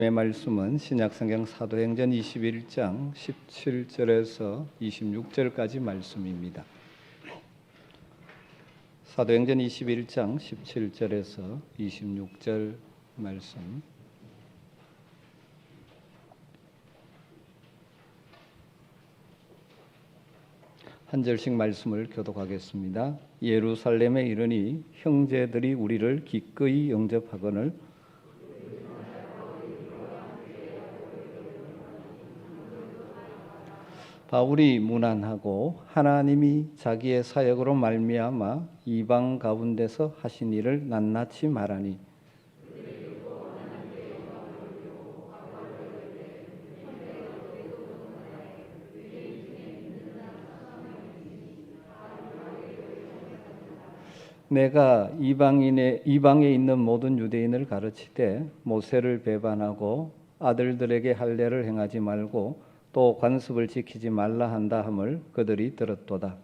말씀은 신약성경 사도행전 21장 17절에서 26절까지 말씀입니다. 사도행전 21장 17절에서 26절 말씀. 한 절씩 말씀을 교독하겠습니다. 예루살렘에 이르니 형제들이 우리를 기꺼이 영접하거늘 바울이 문안하고 하나님이 자기의 사역으로 말미암아 이방 가운데서 하신 일을 낱낱이 말하니 내가 이방에 있는 모든 유대인을 가르치되 모세를 배반하고 아들들에게 할례를 행하지 말고 또 관습을 지키지 말라 한다 함을 그들이 들었도다.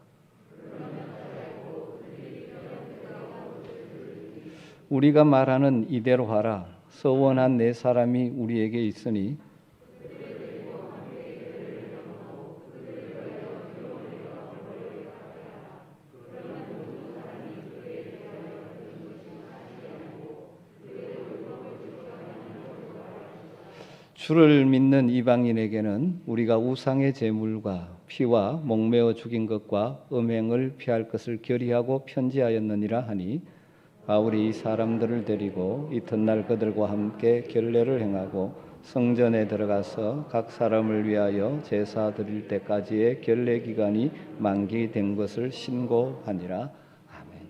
우리가 말하는 이대로 하라. 서원한 네 사람이 우리에게 있으니 주를 믿는 이방인에게는 우리가 우상의 제물과 피와 목매어 죽인 것과 음행을 피할 것을 결의하고 편지하였느니라 하니 바울이 사람들을 데리고 이튿날 그들과 함께 결례를 행하고 성전에 들어가서 각 사람을 위하여 제사 드릴 때까지의 결례 기간이 만기된 것을 신고하니라. 아멘.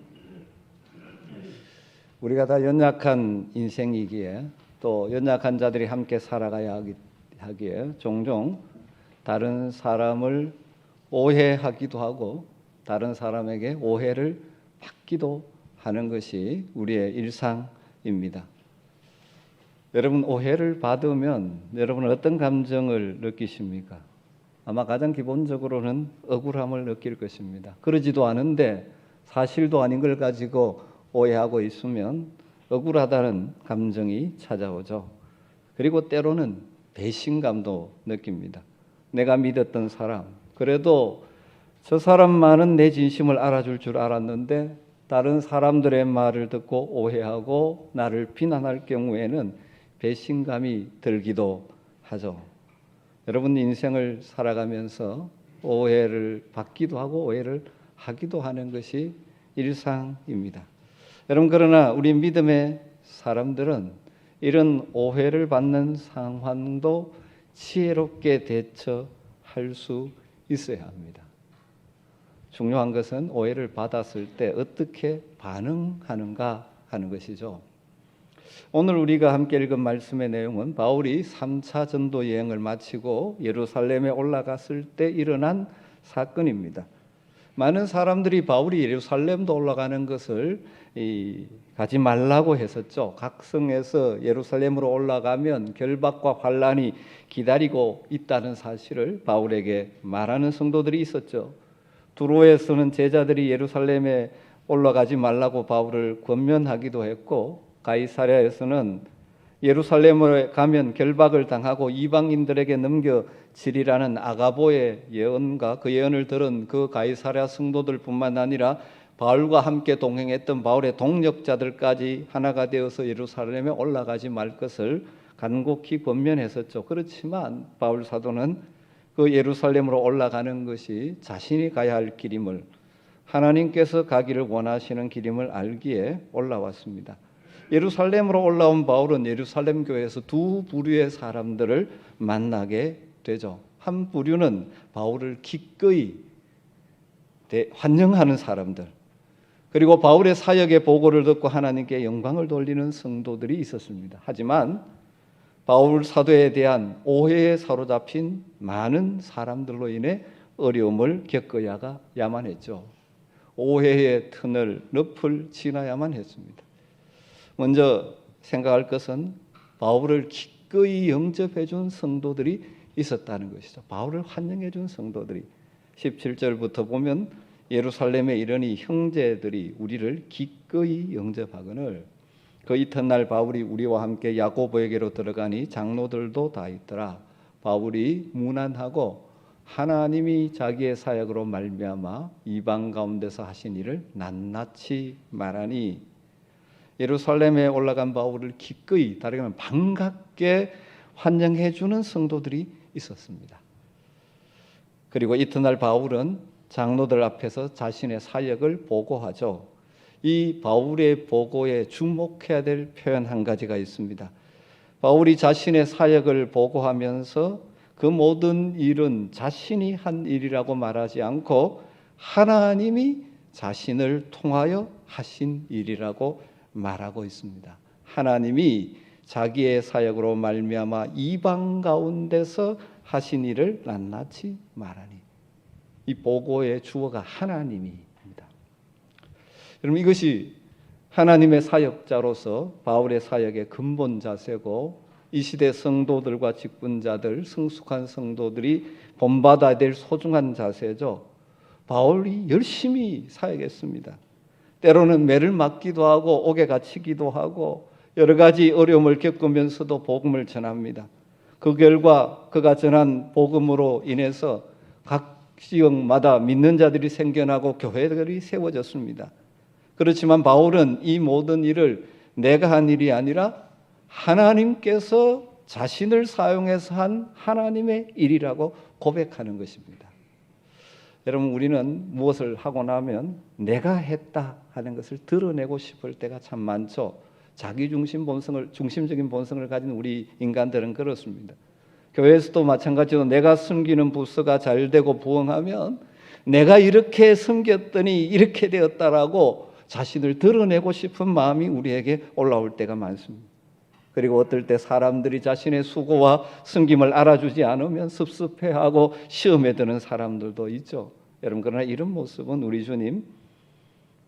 우리가 다 연약한 인생이기에 또 연약한 자들이 함께 살아가야 하기에 종종 다른 사람을 오해하기도 하고 다른 사람에게 오해를 받기도 하는 것이 우리의 일상입니다. 여러분, 오해를 받으면 여러분은 어떤 감정을 느끼십니까? 아마 가장 기본적으로는 억울함을 느낄 것입니다. 그러지도 않은데 사실도 아닌 걸 가지고 오해하고 있으면 억울하다는 감정이 찾아오죠. 그리고 때로는 배신감도 느낍니다. 내가 믿었던 사람, 그래도 저 사람만은 내 진심을 알아줄 줄 알았는데 다른 사람들의 말을 듣고 오해하고 나를 비난할 경우에는 배신감이 들기도 하죠. 여러분, 인생을 살아가면서 오해를 받기도 하고 오해를 하기도 하는 것이 일상입니다. 여러분, 그러나 우리 믿음의 사람들은 이런 오해를 받는 상황도 지혜롭게 대처할 수 있어야 합니다. 중요한 것은 오해를 받았을 때 어떻게 반응하는가 하는 것이죠. 오늘 우리가 함께 읽은 말씀의 내용은 바울이 3차 전도 여행을 마치고 예루살렘에 올라갔을 때 일어난 사건입니다. 많은 사람들이 바울이 예루살렘도 올라가는 것을 가지 말라고 했었죠. 각 성에서 예루살렘으로 올라가면 결박과 환란이 기다리고 있다는 사실을 바울에게 말하는 성도들이 있었죠. 두로에서는 제자들이 예루살렘에 올라가지 말라고 바울을 권면하기도 했고, 가이사랴에서는 예루살렘에 가면 결박을 당하고 이방인들에게 넘겨지리라는 아가보의 예언과 그 예언을 들은 그 가이사랴 성도들뿐만 아니라 바울과 함께 동행했던 바울의 동역자들까지 하나가 되어서 예루살렘에 올라가지 말 것을 간곡히 권면했었죠. 그렇지만 바울 사도는 그 예루살렘으로 올라가는 것이 자신이 가야 할 길임을, 하나님께서 가기를 원하시는 길임을 알기에 올라왔습니다. 예루살렘으로 올라온 바울은 예루살렘 교회에서 두 부류의 사람들을 만나게 되죠. 한 부류는 바울을 기꺼이 환영하는 사람들, 그리고 바울의 사역의 보고를 듣고 하나님께 영광을 돌리는 성도들이 있었습니다. 하지만 바울 사도에 대한 오해에 사로잡힌 많은 사람들로 인해 어려움을 겪어야만 했죠. 오해의 틈을 늪을 지나야만 했습니다. 먼저 생각할 것은 바울을 기꺼이 영접해 준 성도들이 있었다는 것이죠. 바울을 환영해 준 성도들이 17절부터 보면 예루살렘에 이르니 형제들이 우리를 기꺼이 영접하거늘 그 이튿날 바울이 우리와 함께 야고보에게로 들어가니 장로들도 다 있더라. 바울이 문안하고 하나님이 자기의 사역으로 말미암아 이방 가운데서 하신 일을 낱낱이 말하니, 예루살렘에 올라간 바울을 기꺼이, 다르게 말하면 반갑게 환영해 주는 성도들이 있었습니다. 그리고 이튿날 바울은 장로들 앞에서 자신의 사역을 보고하죠. 이 바울의 보고에 주목해야 될 표현 한 가지가 있습니다. 바울이 자신의 사역을 보고하면서 그 모든 일은 자신이 한 일이라고 말하지 않고 하나님이 자신을 통하여 하신 일이라고 말하고 있습니다. 하나님이 자기의 사역으로 말미암아 이방 가운데서 하신 일을 낱낱이 말하니, 이 보고의 주어가 하나님입니다. 여러분, 이것이 하나님의 사역자로서 바울의 사역의 근본 자세고, 이 시대 성도들과 직분자들, 성숙한 성도들이 본받아야 될 소중한 자세죠. 바울이 열심히 사역했습니다. 때로는 매를 맞기도 하고 옥에 갇히기도 하고 여러 가지 어려움을 겪으면서도 복음을 전합니다. 그 결과 그가 전한 복음으로 인해서 각 지역마다 믿는 자들이 생겨나고 교회들이 세워졌습니다. 그렇지만 바울은 이 모든 일을 내가 한 일이 아니라 하나님께서 자신을 사용해서 한 하나님의 일이라고 고백하는 것입니다. 여러분, 우리는 무엇을 하고 나면 내가 했다 하는 것을 드러내고 싶을 때가 참 많죠. 중심적인 본성을 가진 우리 인간들은 그렇습니다. 교회에서도 마찬가지로 내가 섬기는 부서가 잘 되고 부흥하면 내가 이렇게 섬겼더니 이렇게 되었다라고 자신을 드러내고 싶은 마음이 우리에게 올라올 때가 많습니다. 그리고 어떨 때 사람들이 자신의 수고와 섬김을 알아주지 않으면 섭섭해하고 시험에 드는 사람들도 있죠. 여러분, 그러나 이런 모습은 우리 주님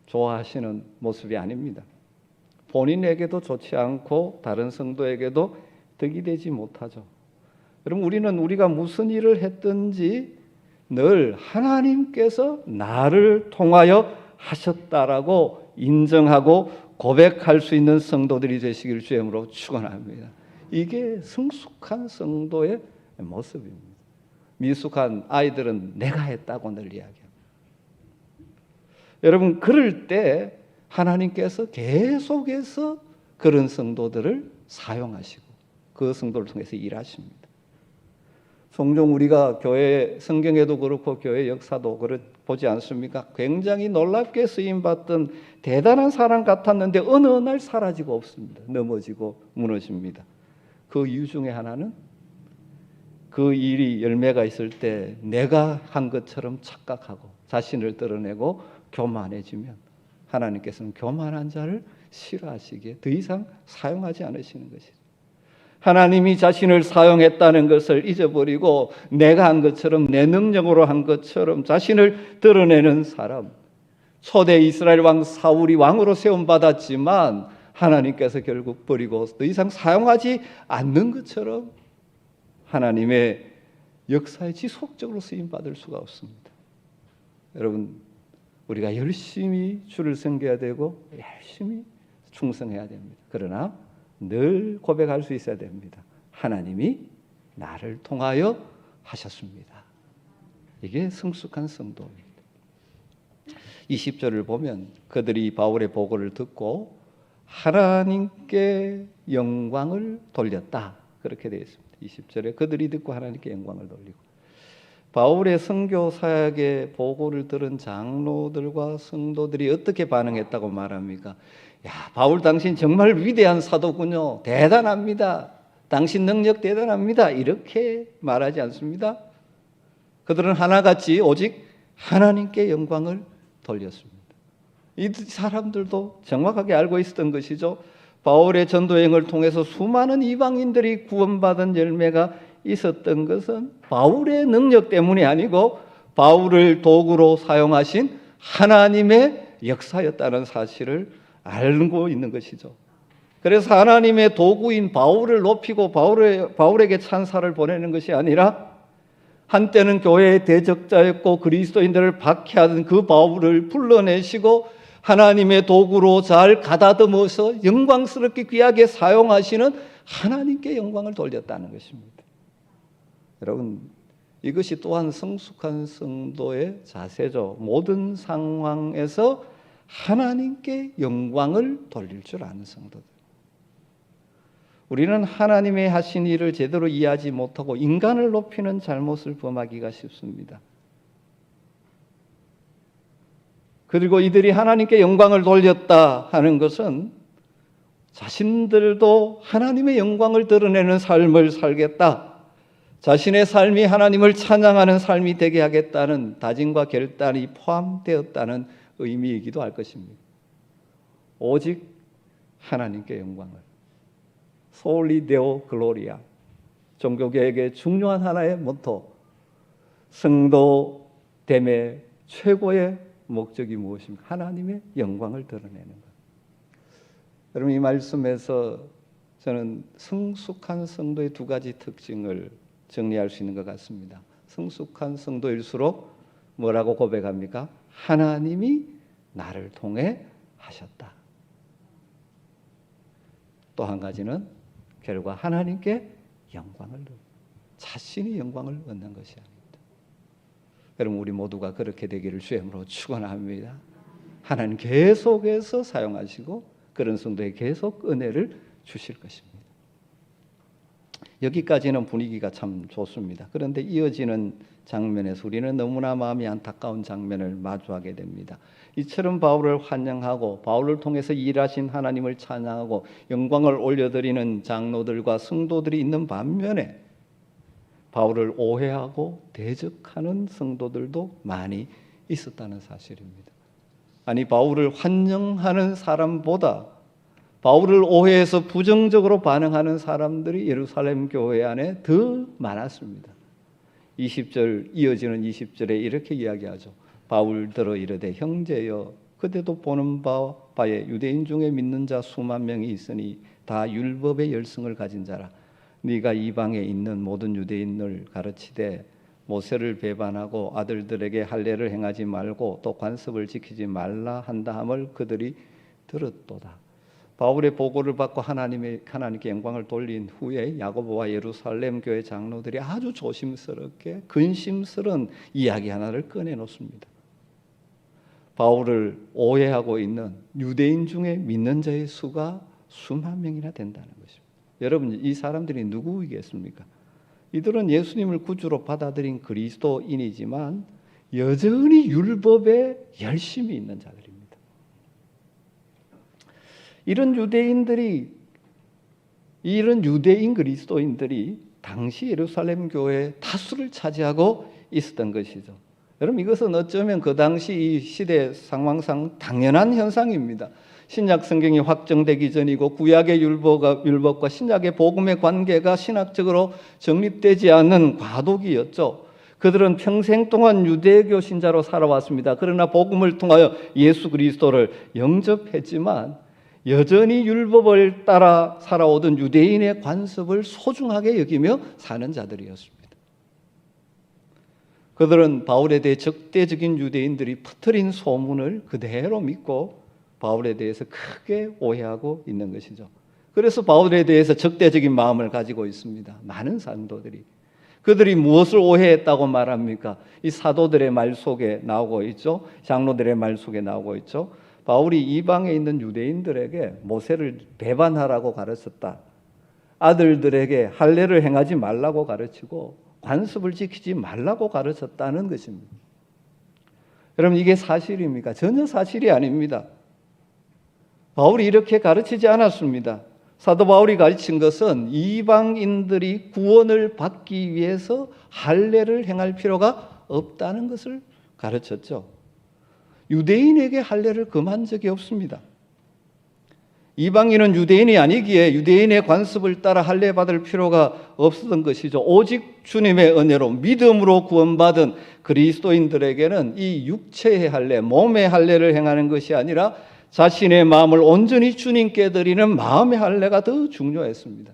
좋아하시는 모습이 아닙니다. 본인에게도 좋지 않고 다른 성도에게도 득이 되지 못하죠. 여러분, 우리가 무슨 일을 했든지 늘 하나님께서 나를 통하여 하셨다라고 인정하고 고백할 수 있는 성도들이 되시길 주님으로 축원합니다. 이게 성숙한 성도의 모습입니다. 미숙한 아이들은 내가 했다고 늘 이야기합니다. 여러분, 그럴 때 하나님께서 계속해서 그런 성도들을 사용하시고 그 성도를 통해서 일하십니다. 종종 우리가 교회 성경에도 그렇고 교회 역사도 보지 않습니까? 굉장히 놀랍게 쓰임받던 대단한 사람 같았는데 어느 날 사라지고 없습니다. 넘어지고 무너집니다. 그 이유 중에 하나는 그 일이 열매가 있을 때 내가 한 것처럼 착각하고 자신을 드러내고 교만해지면 하나님께서는 교만한 자를 싫어하시기에 더 이상 사용하지 않으시는 것이죠. 하나님이 자신을 사용했다는 것을 잊어버리고 내가 한 것처럼, 내 능력으로 한 것처럼 자신을 드러내는 사람, 초대 이스라엘 왕 사울이 왕으로 세움받았지만 하나님께서 결국 버리고 더 이상 사용하지 않는 것처럼 하나님의 역사에 지속적으로 쓰임받을 수가 없습니다. 여러분, 우리가 열심히 주를 섬겨야 되고 열심히 충성해야 됩니다. 그러나 늘 고백할 수 있어야 됩니다. 하나님이 나를 통하여 하셨습니다. 이게 성숙한 성도입니다. 20절을 보면 그들이 바울의 보고를 듣고 하나님께 영광을 돌렸다, 그렇게 되어 있습니다. 20절에 그들이 듣고 하나님께 영광을 돌리고, 바울의 선교 사역의 보고를 들은 장로들과 성도들이 어떻게 반응했다고 말합니까? 야, 바울 당신 정말 위대한 사도군요. 대단합니다. 당신 능력 대단합니다. 이렇게 말하지 않습니다. 그들은 하나같이 오직 하나님께 영광을 돌렸습니다. 이 사람들도 정확하게 알고 있었던 것이죠. 바울의 전도여행을 통해서 수많은 이방인들이 구원받은 열매가 있었던 것은 바울의 능력 때문이 아니고 바울을 도구로 사용하신 하나님의 역사였다는 사실을 알고 있는 것이죠. 그래서 하나님의 도구인 바울을 높이고 바울에게 찬사를 보내는 것이 아니라 한때는 교회의 대적자였고 그리스도인들을 박해하던 그 바울을 불러내시고 하나님의 도구로 잘 가다듬어서 영광스럽게 귀하게 사용하시는 하나님께 영광을 돌렸다는 것입니다. 여러분, 이것이 또한 성숙한 성도의 자세죠. 모든 상황에서 하나님께 영광을 돌릴 줄 아는 성도들. 우리는 하나님의 하신 일을 제대로 이해하지 못하고 인간을 높이는 잘못을 범하기가 쉽습니다. 그리고 이들이 하나님께 영광을 돌렸다 하는 것은 자신들도 하나님의 영광을 드러내는 삶을 살겠다, 자신의 삶이 하나님을 찬양하는 삶이 되게 하겠다는 다짐과 결단이 포함되었다는 의미이기도 할 것입니다. 오직 하나님께 영광을, Soli Deo Gloria, 종교계에게 중요한 하나의 모토, 성도됨의 최고의 목적이 무엇입니까? 하나님의 영광을 드러내는 것. 여러분, 이 말씀에서 저는 성숙한 성도의 두 가지 특징을 정리할 수 있는 것 같습니다. 성숙한 성도일수록 뭐라고 고백합니까? 하나님이 나를 통해 하셨다. 또 한 가지는 결과 하나님께 영광을, 자신이 영광을 얻는 것이 아닙니다. 여러분, 우리 모두가 그렇게 되기를 주의 이름으로 축원합니다. 하나님 계속해서 사용하시고 그런 성도에 계속 은혜를 주실 것입니다. 여기까지는 분위기가 참 좋습니다. 그런데 이어지는 장면에서 우리는 너무나 마음이 안타까운 장면을 마주하게 됩니다. 이처럼 바울을 환영하고 바울을 통해서 일하신 하나님을 찬양하고 영광을 올려드리는 장로들과 성도들이 있는 반면에 바울을 오해하고 대적하는 성도들도 많이 있었다는 사실입니다. 아니, 바울을 환영하는 사람보다 바울을 오해해서 부정적으로 반응하는 사람들이 예루살렘 교회 안에 더 많았습니다. 20절 이어지는 20절에 이렇게 이야기하죠. 바울더러 이르되 형제여, 그대도 보는 바에 유대인 중에 믿는 자 수만 명이 있으니 다 율법의 열성을 가진 자라. 네가 이방에 있는 모든 유대인을 가르치되 모세를 배반하고 아들들에게 할례를 행하지 말고 또 관습을 지키지 말라 한다 함을 그들이 들었도다. 바울의 보고를 받고 하나님께 영광을 돌린 후에 야고보와 예루살렘 교회 장로들이 아주 조심스럽게 근심스러운 이야기 하나를 꺼내놓습니다. 바울을 오해하고 있는 유대인 중에 믿는 자의 수가 수만 명이나 된다는 것입니다. 여러분, 이 사람들이 누구이겠습니까? 이들은 예수님을 구주로 받아들인 그리스도인이지만 여전히 율법에 열심히 있는 자들입니다. 이런 유대인 그리스도인들이 당시 예루살렘 교회의 다수를 차지하고 있었던 것이죠. 여러분, 이것은 어쩌면 그 당시 이 시대 상황상 당연한 현상입니다. 신약 성경이 확정되기 전이고 구약의 율법과 신약의 복음의 관계가 신학적으로 정립되지 않는 과도기였죠. 그들은 평생 동안 유대교 신자로 살아왔습니다. 그러나 복음을 통하여 예수 그리스도를 영접했지만 여전히 율법을 따라 살아오던 유대인의 관습을 소중하게 여기며 사는 자들이었습니다. 그들은 바울에 대해 적대적인 유대인들이 퍼뜨린 소문을 그대로 믿고 바울에 대해서 크게 오해하고 있는 것이죠. 그래서 바울에 대해서 적대적인 마음을 가지고 있습니다. 많은 성도들이. 그들이 무엇을 오해했다고 말합니까? 이 사도들의 말 속에 나오고 있죠. 장로들의 말 속에 나오고 있죠. 바울이 이방에 있는 유대인들에게 모세를 배반하라고 가르쳤다. 아들들에게 할례를 행하지 말라고 가르치고 관습을 지키지 말라고 가르쳤다는 것입니다. 여러분, 이게 사실입니까? 전혀 사실이 아닙니다. 바울이 이렇게 가르치지 않았습니다. 사도 바울이 가르친 것은 이방인들이 구원을 받기 위해서 할례를 행할 필요가 없다는 것을 가르쳤죠. 유대인에게 할례를 금한 적이 없습니다. 이방인은 유대인이 아니기에 유대인의 관습을 따라 할례 받을 필요가 없었던 것이죠. 오직 주님의 은혜로 믿음으로 구원받은 그리스도인들에게는 이 육체의 할례, 몸의 할례를 행하는 것이 아니라 자신의 마음을 온전히 주님께 드리는 마음의 할례가 더 중요했습니다.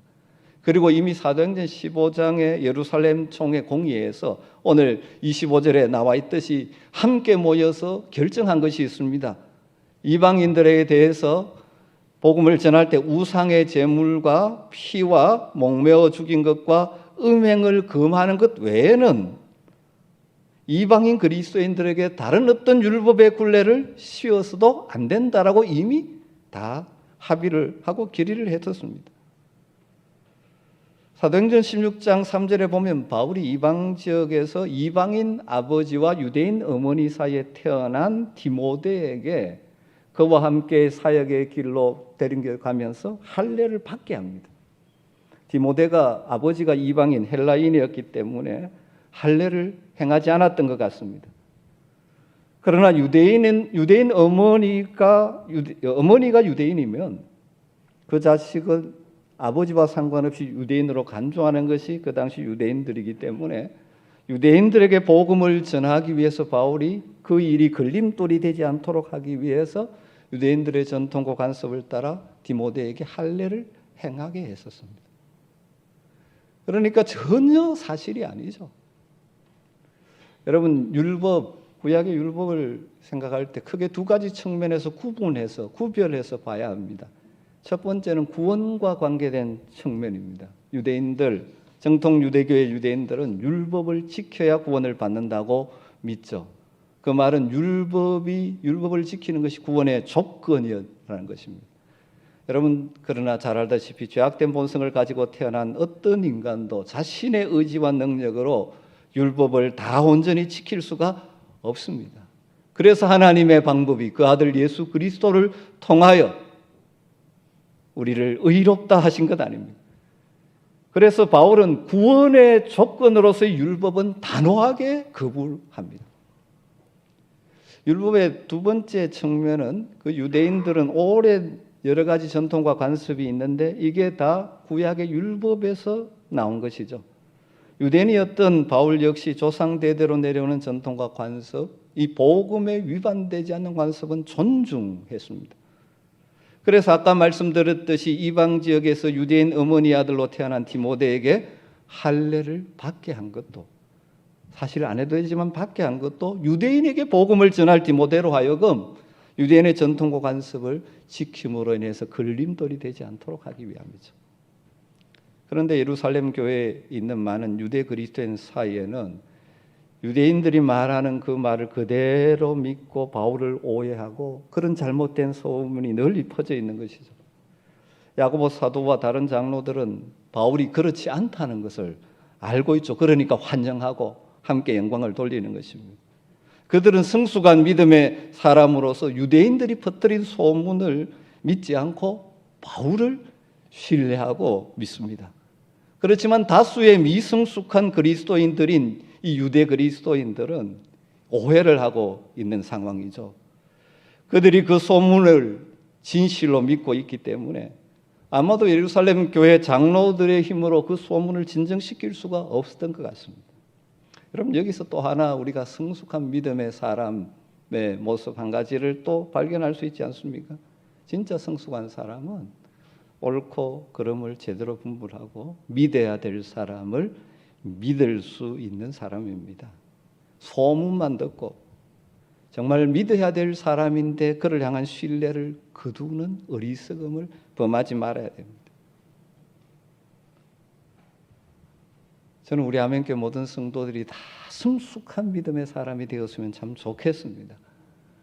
그리고 이미 사도행전 15장의 예루살렘 총회 공의회에서 오늘 25절에 나와 있듯이 함께 모여서 결정한 것이 있습니다. 이방인들에 대해서 복음을 전할 때 우상의 제물과 피와 목매어 죽인 것과 음행을 금하는 것 외에는 이방인 그리스도인들에게 다른 어떤 율법의 굴레를 씌워서도 안 된다라고 이미 다 합의를 하고 결의를 했었습니다. 사도행전 16장 3절에 보면 바울이 이방 지역에서 이방인 아버지와 유대인 어머니 사이에 태어난 디모데에게 그와 함께 사역의 길로 데려가면서 할례를 받게 합니다. 디모데가 아버지가 이방인 헬라인이었기 때문에 할례를 행하지 않았던 것 같습니다. 그러나 유대인 어머니가 유대인이면 그 자식은 아버지와 상관없이 유대인으로 간주하는 것이 그 당시 유대인들이기 때문에 유대인들에게 복음을 전하기 위해서 바울이 그 일이 걸림돌이 되지 않도록 하기 위해서 유대인들의 전통과 관습을 따라 디모데에게 할례를 행하게 했었습니다. 그러니까 전혀 사실이 아니죠. 여러분 구약의 율법을 생각할 때 크게 두 가지 측면에서 구별해서 봐야 합니다. 첫 번째는 구원과 관계된 측면입니다. 정통 유대교의 유대인들은 율법을 지켜야 구원을 받는다고 믿죠. 그 말은 율법을 지키는 것이 구원의 조건이라는 것입니다. 여러분 그러나 잘 알다시피 죄악된 본성을 가지고 태어난 어떤 인간도 자신의 의지와 능력으로 율법을 다 온전히 지킬 수가 없습니다. 그래서 하나님의 방법이 그 아들 예수 그리스도를 통하여 우리를 의롭다 하신 것 아닙니까? 그래서 바울은 구원의 조건으로서의 율법은 단호하게 거부합니다. 율법의 두 번째 측면은 그 유대인들은 오랜 여러 가지 전통과 관습이 있는데 이게 다 구약의 율법에서 나온 것이죠. 유대인이었던 바울 역시 조상 대대로 내려오는 전통과 관습, 이 복음에 위반되지 않는 관습은 존중했습니다. 그래서 아까 말씀드렸듯이 이방 지역에서 유대인 어머니 아들로 태어난 디모데에게 할례를 받게 한 것도 사실 안 해도 되지만 받게 한 것도 유대인에게 복음을 전할 디모데로 하여금 유대인의 전통과 관습을 지킴으로 인해서 걸림돌이 되지 않도록 하기 위함이죠. 그런데 예루살렘 교회에 있는 많은 유대 그리스도인 사이에는 유대인들이 말하는 그 말을 그대로 믿고 바울을 오해하고 그런 잘못된 소문이 널리 퍼져 있는 것이죠. 야고보 사도와 다른 장로들은 바울이 그렇지 않다는 것을 알고 있죠. 그러니까 환영하고 함께 영광을 돌리는 것입니다. 그들은 성숙한 믿음의 사람으로서 유대인들이 퍼뜨린 소문을 믿지 않고 바울을 신뢰하고 믿습니다. 그렇지만 다수의 미성숙한 그리스도인들인 이 유대 그리스도인들은 오해를 하고 있는 상황이죠. 그들이 그 소문을 진실로 믿고 있기 때문에 아마도 예루살렘 교회 장로들의 힘으로 그 소문을 진정시킬 수가 없었던 것 같습니다. 그럼 여기서 또 하나 우리가 성숙한 믿음의 사람의 모습 한 가지를 또 발견할 수 있지 않습니까? 진짜 성숙한 사람은 옳고 그름을 제대로 분별하고 믿어야 될 사람을 믿을 수 있는 사람입니다. 소문만 듣고 정말 믿어야 될 사람인데 그를 향한 신뢰를 거두는 어리석음을 범하지 말아야 됩니다. 저는 우리 아멘교회 모든 성도들이 다 성숙한 믿음의 사람이 되었으면 참 좋겠습니다.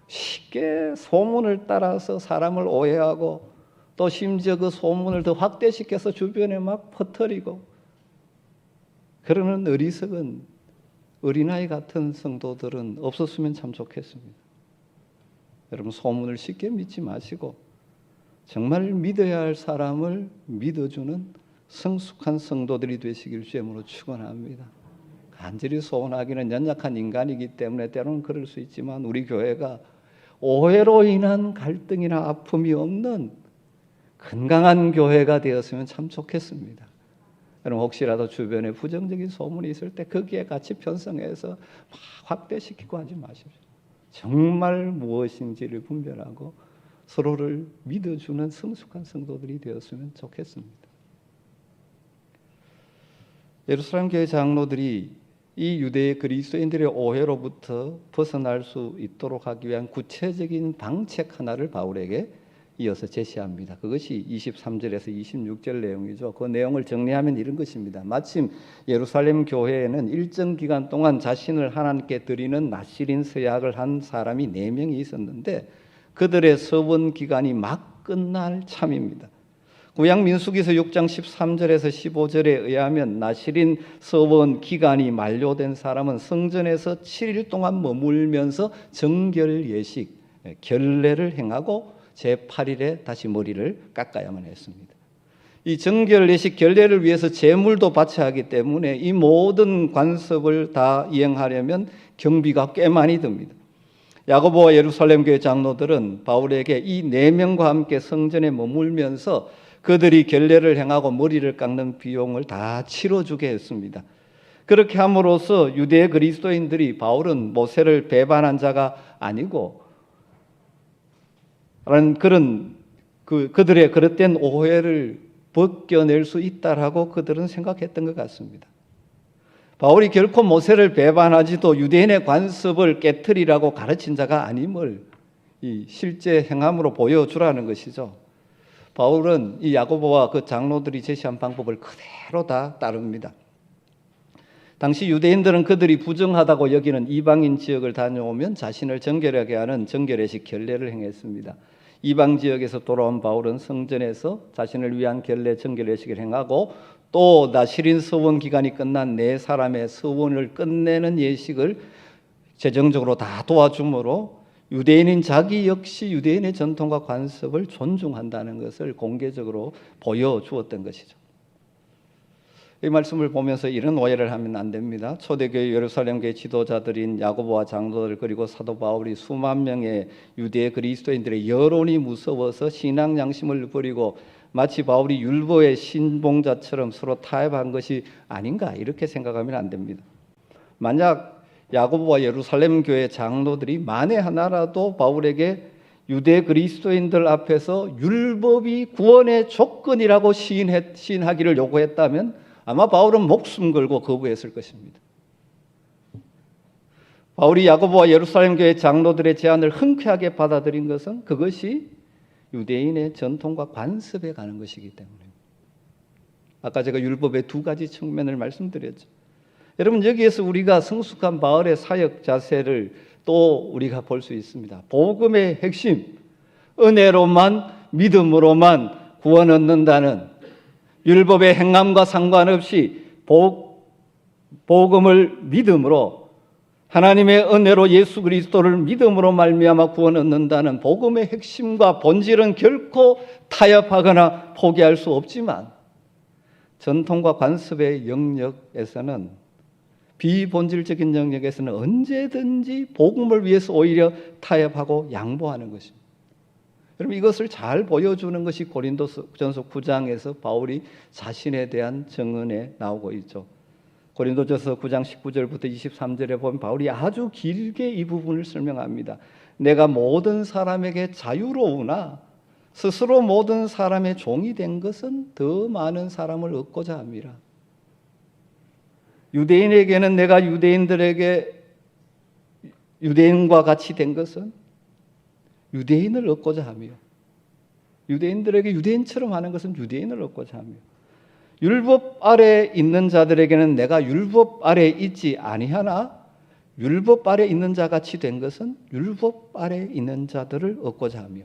쉽게 소문을 따라서 사람을 오해하고 또 심지어 그 소문을 더 확대시켜서 주변에 막 퍼뜨리고 그러는 어리석은 어린아이 같은 성도들은 없었으면 참 좋겠습니다. 여러분 소문을 쉽게 믿지 마시고 정말 믿어야 할 사람을 믿어주는 성숙한 성도들이 되시길 주님으로 축원합니다. 간절히 소원하기는 연약한 인간이기 때문에 때로는 그럴 수 있지만 우리 교회가 오해로 인한 갈등이나 아픔이 없는 건강한 교회가 되었으면 참 좋겠습니다. 여러분 혹시라도 주변에 부정적인 소문이 있을 때 거기에 같이 편성해서 막 확대시키고 하지 마십시오. 정말 무엇인지를 분별하고 서로를 믿어주는 성숙한 성도들이 되었으면 좋겠습니다. 예루살렘 교회 장로들이 이 유대 그리스도인들의 오해로부터 벗어날 수 있도록 하기 위한 구체적인 방책 하나를 바울에게 이어서 제시합니다. 그것이 23절에서 26절 내용이죠. 그 내용을 정리하면 이런 것입니다. 마침 예루살렘 교회에는 일정 기간 동안 자신을 하나님께 드리는 나실인 서약을 한 사람이 4명이 있었는데 그들의 서원 기간이 막 끝날 참입니다. 구약 민수기서 6장 13절에서 15절에 의하면 나실인 서원 기간이 만료된 사람은 성전에서 7일 동안 머물면서 정결 예식, 결례를 행하고 제8일에 다시 머리를 깎아야만 했습니다. 이 정결 예식 결례를 위해서 제물도 바쳐야 하기 때문에 이 모든 관습을 다 이행하려면 경비가 꽤 많이 듭니다. 야고보와 예루살렘 교회 장로들은 바울에게 이 4명과 함께 성전에 머물면서 그들이 결례를 행하고 머리를 깎는 비용을 다 치러주게 했습니다. 그렇게 함으로써 유대 그리스도인들이 바울은 모세를 배반한 자가 아니고 라는 그런 그들의 그릇된 오해를 벗겨낼 수 있다라고 그들은 생각했던 것 같습니다. 바울이 결코 모세를 배반하지도 유대인의 관습을 깨트리라고 가르친 자가 아님을 이 실제 행함으로 보여주라는 것이죠. 바울은 이 야고보와 그 장로들이 제시한 방법을 그대로 다 따릅니다. 당시 유대인들은 그들이 부정하다고 여기는 이방인 지역을 다녀오면 자신을 정결하게 하는 정결예식 결례를 행했습니다. 이방 지역에서 돌아온 바울은 성전에서 자신을 위한 결례 정결예식을 행하고 또 나실인 서원 기간이 끝난 4사람의 서원을 끝내는 예식을 재정적으로 다 도와주므로 유대인인 자기 역시 유대인의 전통과 관습을 존중한다는 것을 공개적으로 보여주었던 것이죠. 이 말씀을 보면서 이런 오해를 하면 안 됩니다. 초대교회 예루살렘교회 지도자들인 야고보와 장로들 그리고 사도 바울이 수만 명의 유대 그리스도인들의 여론이 무서워서 신앙 양심을 버리고 마치 바울이 율법의 신봉자처럼 서로 타협한 것이 아닌가 이렇게 생각하면 안 됩니다. 만약 야고보와 예루살렘 교회 장로들이 만에 하나라도 바울에게 유대 그리스도인들 앞에서 율법이 구원의 조건이라고 시인하기를 요구했다면 아마 바울은 목숨 걸고 거부했을 것입니다. 바울이 야고보와 예루살렘 교회 장로들의 제안을 흔쾌하게 받아들인 것은 그것이 유대인의 전통과 관습에 가는 것이기 때문입니다. 아까 제가 율법의 2가지 측면을 말씀드렸죠. 여러분 여기에서 우리가 성숙한 바울의 사역 자세를 또 우리가 볼 수 있습니다. 복음의 핵심, 은혜로만 믿음으로만 구원 얻는다는 율법의 행함과 상관없이 복음을 믿음으로 하나님의 은혜로 예수 그리스도를 믿음으로 말미암아 구원 얻는다는 복음의 핵심과 본질은 결코 타협하거나 포기할 수 없지만 전통과 관습의 영역에서는 비본질적인 영역에서는 언제든지 복음을 위해서 오히려 타협하고 양보하는 것입니다. 여러분 이것을 잘 보여주는 것이 고린도전서 9장에서 바울이 자신에 대한 증언에 나오고 있죠. 고린도전서 9장 19절부터 23절에 보면 바울이 아주 길게 이 부분을 설명합니다. 내가 모든 사람에게 자유로우나 스스로 모든 사람의 종이 된 것은 더 많은 사람을 얻고자 함이라. 유대인에게는 내가 유대인과 같이 된 것은 유대인을 얻고자 하며 유대인들에게 유대인처럼 하는 것은 유대인을 얻고자 하며 율법 아래 있는 자들에게는 내가 율법 아래 있지 아니하나 율법 아래 있는 자같이 된 것은 율법 아래 있는 자들을 얻고자 하며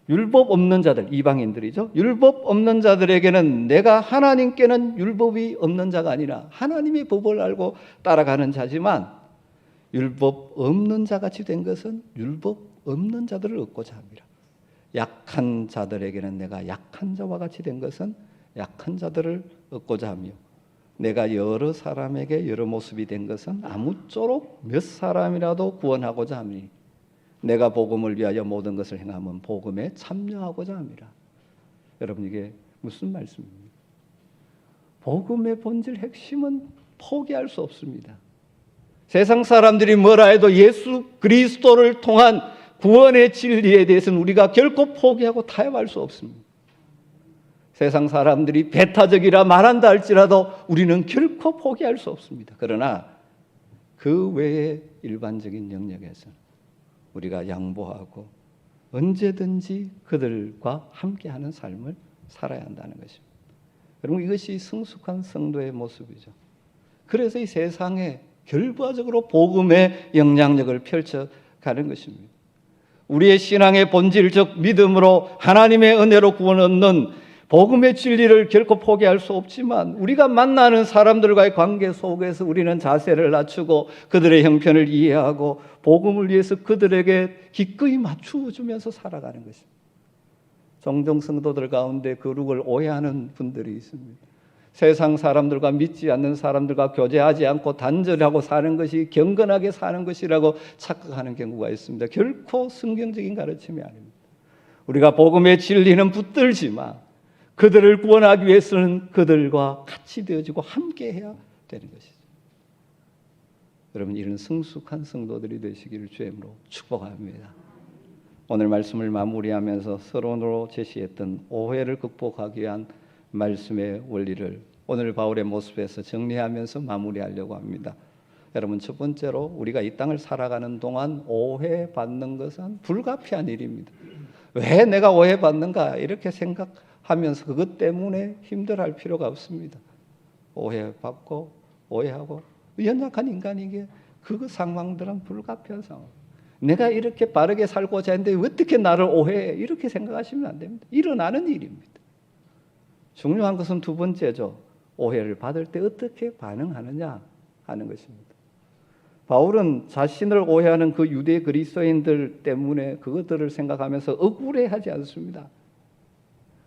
율법 없는 자들, 이방인들이죠. 율법 없는 자들에게는 내가 하나님께는 율법이 없는 자가 아니라 하나님의 법을 알고 따라가는 자지만 율법 없는 자같이 된 것은 율법 없는 자들을 얻고자 합니다. 약한 자들에게는 내가 약한 자와 같이 된 것은 약한 자들을 얻고자 하며 내가 여러 사람에게 여러 모습이 된 것은 아무쪼록 몇 사람이라도 구원하고자 하니 내가 복음을 위하여 모든 것을 행하면 복음에 참여하고자 합니다. 여러분 이게 무슨 말씀입니까? 복음의 본질 핵심은 포기할 수 없습니다. 세상 사람들이 뭐라 해도 예수 그리스도를 통한 구원의 진리에 대해서는 우리가 결코 포기하고 타협할 수 없습니다. 세상 사람들이 배타적이라 말한다 할지라도 우리는 결코 포기할 수 없습니다. 그러나 그 외의 일반적인 영역에서는 우리가 양보하고 언제든지 그들과 함께하는 삶을 살아야 한다는 것입니다. 여러분, 이것이 성숙한 성도의 모습이죠. 그래서 이 세상에 결과적으로 복음의 영향력을 펼쳐가는 것입니다. 우리의 신앙의 본질적 믿음으로 하나님의 은혜로 구원 얻는 복음의 진리를 결코 포기할 수 없지만 우리가 만나는 사람들과의 관계 속에서 우리는 자세를 낮추고 그들의 형편을 이해하고 복음을 위해서 그들에게 기꺼이 맞추어주면서 살아가는 것입니다. 종종 성도들 가운데 거룩을 오해하는 분들이 있습니다. 세상 사람들과 믿지 않는 사람들과 교제하지 않고 단절하고 사는 것이 경건하게 사는 것이라고 착각하는 경우가 있습니다. 결코 성경적인 가르침이 아닙니다. 우리가 복음의 진리는 붙들지만 그들을 구원하기 위해서는 그들과 같이 되어지고 함께 해야 되는 것이죠. 여러분, 이런 성숙한 성도들이 되시기를 주님으로 축복합니다. 오늘 말씀을 마무리하면서 서론으로 제시했던 오해를 극복하기 위한 말씀의 원리를 오늘 바울의 모습에서 정리하면서 마무리하려고 합니다. 여러분, 첫 번째로 우리가 이 땅을 살아가는 동안 오해받는 것은 불가피한 일입니다. 왜 내가 오해받는가 이렇게 생각하면서 그것 때문에 힘들어할 필요가 없습니다. 오해받고 오해하고 연약한 인간에게 그 상황들은 불가피한 상황. 내가 이렇게 바르게 살고자 했는데 어떻게 나를 오해해? 이렇게 생각하시면 안 됩니다. 일어나는 일입니다. 중요한 것은 두 번째죠. 오해를 받을 때 어떻게 반응하느냐 하는 것입니다. 바울은 자신을 오해하는 그 유대 그리스도인들 때문에 그것들을 생각하면서 억울해하지 않습니다.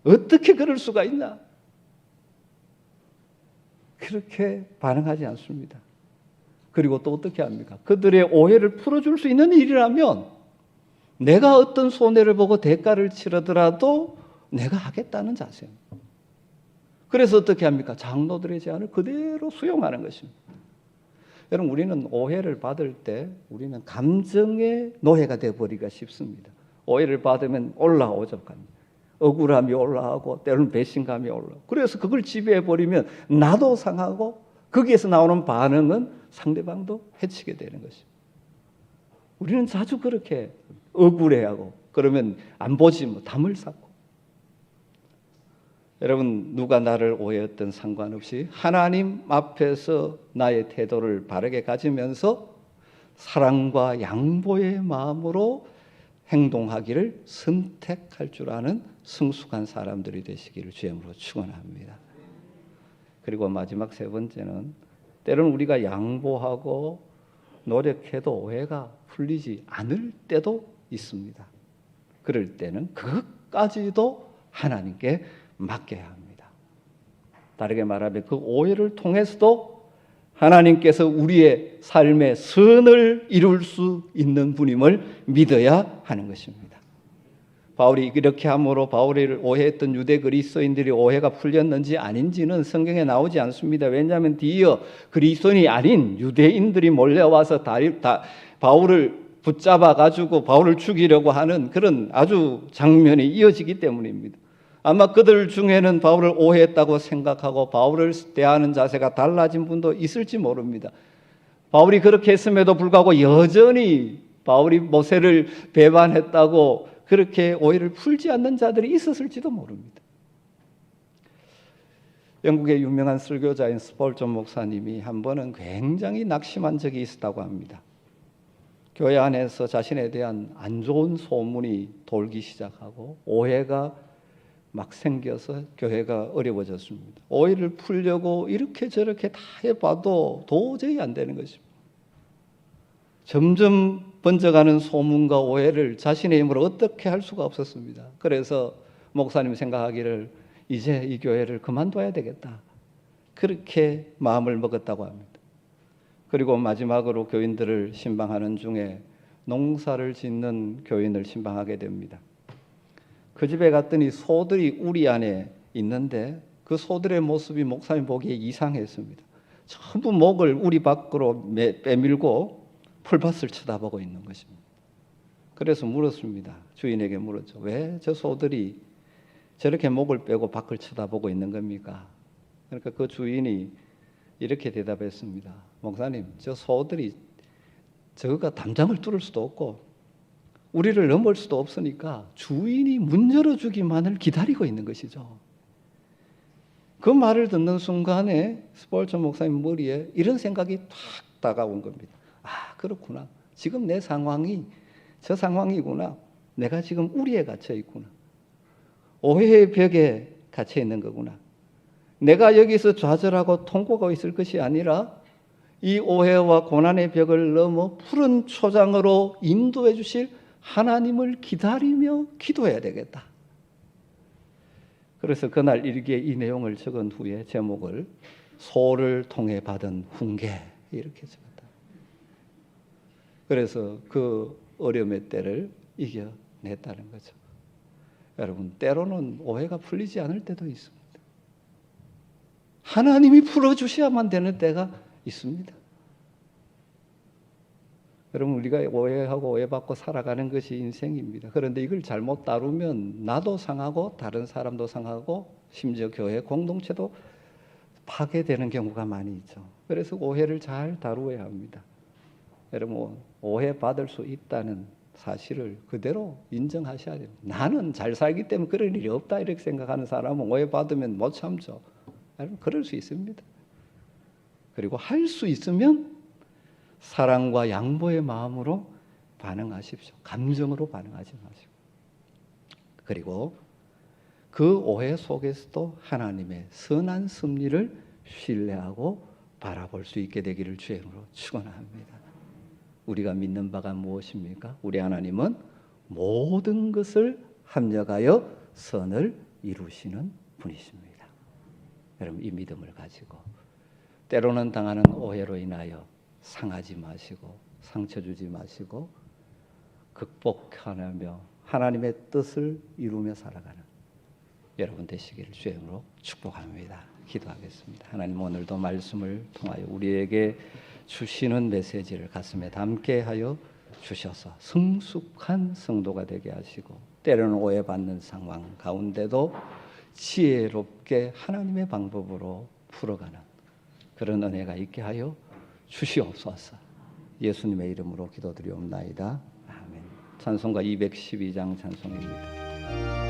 어떻게 그럴 수가 있나? 그렇게 반응하지 않습니다. 그리고 또 어떻게 합니까? 그들의 오해를 풀어줄 수 있는 일이라면 내가 어떤 손해를 보고 대가를 치르더라도 내가 하겠다는 자세입니다. 그래서 어떻게 합니까? 장로들의 제안을 그대로 수용하는 것입니다. 여러분, 우리는 오해를 받을 때 우리는 감정의 노예가 되어버리기가 쉽습니다. 오해를 받으면 올라오죠. 억울함이 올라오고 때로는 배신감이 올라오고 그래서 그걸 지배해버리면 나도 상하고 거기에서 나오는 반응은 상대방도 해치게 되는 것입니다. 우리는 자주 그렇게 억울해하고 그러면 안 보지 뭐 담을 쌓고. 여러분, 누가 나를 오해했든 상관없이 하나님 앞에서 나의 태도를 바르게 가지면서 사랑과 양보의 마음으로 행동하기를 선택할 줄 아는 성숙한 사람들이 되시기를 주님으로 축원합니다. 그리고 마지막 세 번째는 때로는 우리가 양보하고 노력해도 오해가 풀리지 않을 때도 있습니다. 그럴 때는 그것까지도 하나님께 맡겨야 합니다. 다르게 말하면 그 오해를 통해서도 하나님께서 우리의 삶의 선을 이룰 수 있는 분임을 믿어야 하는 것입니다. 바울이 이렇게 함으로 바울을 오해했던 유대 그리스도인들이 오해가 풀렸는지 아닌지는 성경에 나오지 않습니다. 왜냐하면 뒤이어 그리스도인이 아닌 유대인들이 몰려와서 바울을 붙잡아 가지고 바울을 죽이려고 하는 그런 아주 장면이 이어지기 때문입니다. 아마 그들 중에는 바울을 오해했다고 생각하고 바울을 대하는 자세가 달라진 분도 있을지 모릅니다. 바울이 그렇게 했음에도 불구하고 여전히 바울이 모세를 배반했다고 그렇게 오해를 풀지 않는 자들이 있었을지도 모릅니다. 영국의 유명한 설교자인 스펄전 목사님이 한 번은 굉장히 낙심한 적이 있었다고 합니다. 교회 안에서 자신에 대한 안 좋은 소문이 돌기 시작하고 오해가 막 생겨서 교회가 어려워졌습니다. 오해를 풀려고 이렇게 저렇게 다 해봐도 도저히 안 되는 것입니다. 점점 번져가는 소문과 오해를 자신의 힘으로 어떻게 할 수가 없었습니다. 그래서 목사님이 생각하기를 이제 이 교회를 그만둬야 되겠다. 그렇게 마음을 먹었다고 합니다. 그리고 마지막으로 교인들을 신방하는 중에 농사를 짓는 교인을 신방하게 됩니다. 그 집에 갔더니 소들이 우리 안에 있는데 그 소들의 모습이 목사님 보기에 이상했습니다. 전부 목을 우리 밖으로 빼밀고 풀밭을 쳐다보고 있는 것입니다. 그래서 물었습니다. 주인에게 물었죠. 왜 저 소들이 저렇게 목을 빼고 밖을 쳐다보고 있는 겁니까? 그러니까 그 주인이 이렇게 대답했습니다. 목사님, 저 소들이 저거가 담장을 뚫을 수도 없고 우리를 넘을 수도 없으니까 주인이 문 열어주기만을 기다리고 있는 것이죠. 그 말을 듣는 순간에 스폴전 목사님 머리에 이런 생각이 탁 다가온 겁니다. 아, 그렇구나. 지금 내 상황이 저 상황이구나. 내가 지금 우리에 갇혀 있구나. 오해의 벽에 갇혀 있는 거구나. 내가 여기서 좌절하고 통곡하고 있을 것이 아니라 이 오해와 고난의 벽을 넘어 푸른 초장으로 인도해 주실 하나님을 기다리며 기도해야 되겠다. 그래서 그날 일기에 이 내용을 적은 후에 제목을 소를 통해 받은 훈계 이렇게 적었다. 그래서 그 어려움의 때를 이겨냈다는 거죠. 여러분, 때로는 오해가 풀리지 않을 때도 있습니다. 하나님이 풀어주셔야만 되는 때가 있습니다. 여러분, 우리가 오해하고 오해받고 살아가는 것이 인생입니다. 그런데 이걸 잘못 다루면 나도 상하고 다른 사람도 상하고 심지어 교회 공동체도 파괴되는 경우가 많이 있죠. 그래서 오해를 잘 다루어야 합니다. 여러분, 오해받을 수 있다는 사실을 그대로 인정하셔야 돼요. 나는 잘 살기 때문에 그럴 일이 없다 이렇게 생각하는 사람은 오해받으면 못 참죠. 여러분, 그럴 수 있습니다. 그리고 할 수 있으면 사랑과 양보의 마음으로 반응하십시오. 감정으로 반응하지 마시고. 그리고 그 오해 속에서도 하나님의 선한 섭리를 신뢰하고 바라볼 수 있게 되기를 주의 이름으로 축원합니다. 우리가 믿는 바가 무엇입니까? 우리 하나님은 모든 것을 합력하여 선을 이루시는 분이십니다. 여러분, 이 믿음을 가지고 때로는 당하는 오해로 인하여 상하지 마시고 상처 주지 마시고 극복하며 하나님의 뜻을 이루며 살아가는 여러분 되시기를 주의 이름으로 축복합니다. 기도하겠습니다. 하나님, 오늘도 말씀을 통하여 우리에게 주시는 메시지를 가슴에 담게 하여 주셔서 성숙한 성도가 되게 하시고 때로는 오해받는 상황 가운데도 지혜롭게 하나님의 방법으로 풀어가는 그런 은혜가 있게 하여 주시옵소서. 예수님의 이름으로 기도드리옵나이다. 아멘. 찬송가 212장 찬송입니다.